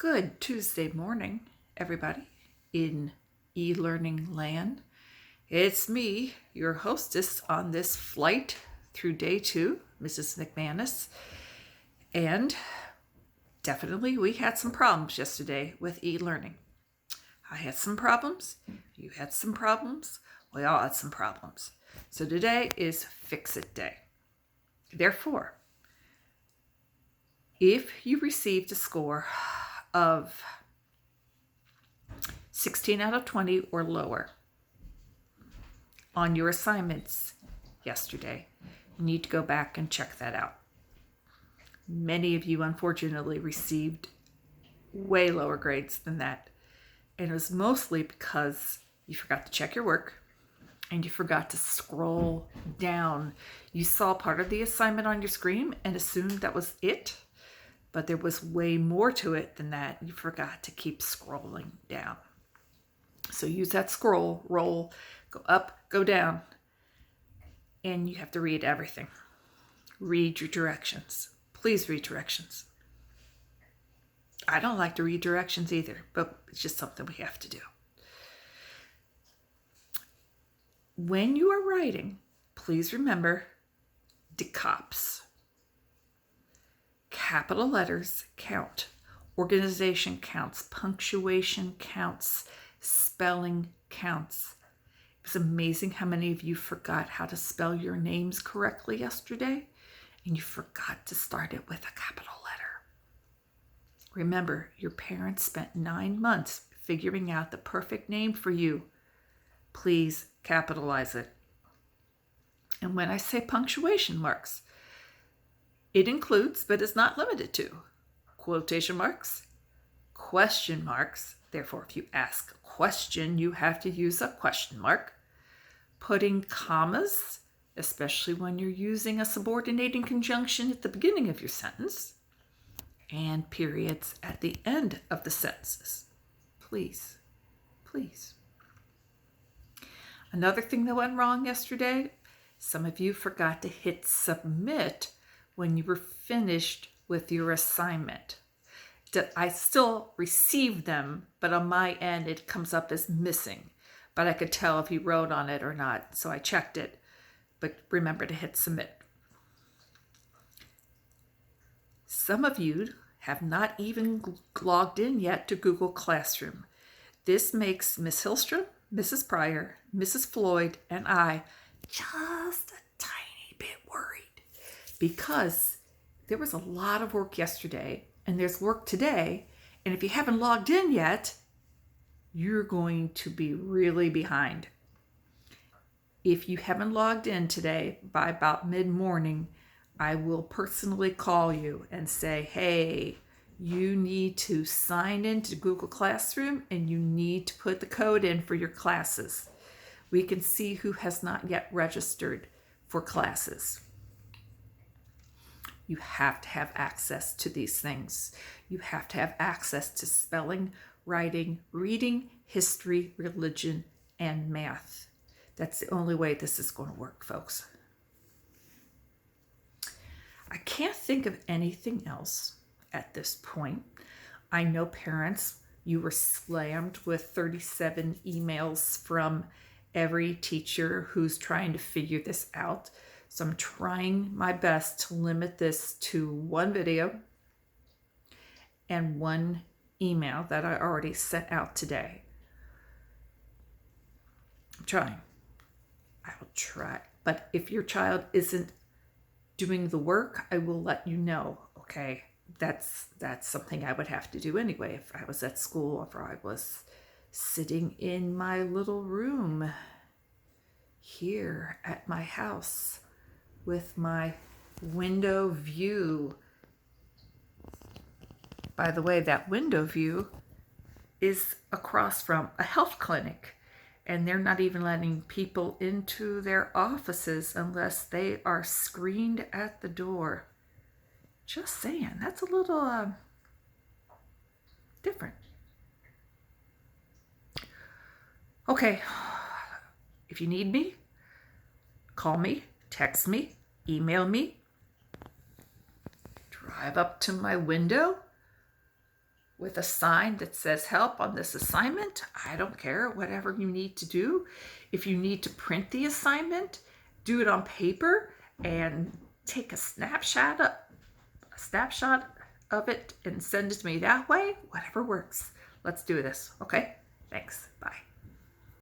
Good Tuesday morning, everybody in e-learning land. It's me, your hostess on this flight through day 2, Mrs. McManus. And definitely we had some problems yesterday with e-learning. I had some problems, you had some problems, we all had some problems. So today is Fix It Day. Therefore, if you received a score of 16 out of 20 or lower on your assignments yesterday, you need to go back and check that out. Many of you, unfortunately, received way lower grades than that. And it was mostly because you forgot to check your work and you forgot to scroll down. You saw part of the assignment on your screen and assumed that was it, but there was way more to it than that. You forgot to keep scrolling down. So use that scroll, roll, go up, go down, and you have to read everything. Read your directions. Please read directions. I don't like to read directions either, but it's just something we have to do. When you are writing, please remember DECOPS. Capital letters count. Organization counts. Punctuation counts. Spelling counts. It was amazing how many of you forgot how to spell your names correctly yesterday, and you forgot to start it with a capital letter. Remember, your parents spent 9 months figuring out the perfect name for you. Please capitalize it. And when I say punctuation marks, it includes, but is not limited to, quotation marks, question marks. Therefore, if you ask a question, you have to use a question mark. Putting commas, especially when you're using a subordinating conjunction at the beginning of your sentence, and periods at the end of the sentences. Please, please. Another thing that went wrong yesterday, some of you forgot to hit submit when you were finished with your assignment. I still received them, but on my end it comes up as missing. But I could tell if you wrote on it or not, so I checked it. But remember to hit submit. Some of you have not even logged in yet to Google Classroom. This makes Miss Hillstrom, Mrs. Pryor, Mrs. Floyd, and I just a tiny bit worried because there was a lot of work yesterday and there's work today. And if you haven't logged in yet, you're going to be really behind. If you haven't logged in today by about mid-morning, I will personally call you and say, hey, you need to sign into Google Classroom and you need to put the code in for your classes. We can see who has not yet registered for classes. You have to have access to these things. You have to have access to spelling, writing, reading, history, religion, and math. That's the only way this is going to work, folks. I can't think of anything else at this point. I know parents, you were slammed with 37 emails from every teacher who's trying to figure this out. So I'm trying my best to limit this to one video and one email that I already sent out today. I'm trying. I will try. But if your child isn't doing the work, I will let you know, okay? That's something I would have to do anyway if I was at school or if I was sitting in my little room here at my house with my window view. By the way, that window view is across from a health clinic, and they're not even letting people into their offices unless they are screened at the door. Just saying, that's a little different. Okay, if you need me, call me, text me, email me, drive up to my window, with a sign that says help on this assignment. I don't care, whatever you need to do. If you need to print the assignment, do it on paper and take a snapshot of it and send it to me that way. Whatever works. Let's do this. Okay? Thanks. Bye.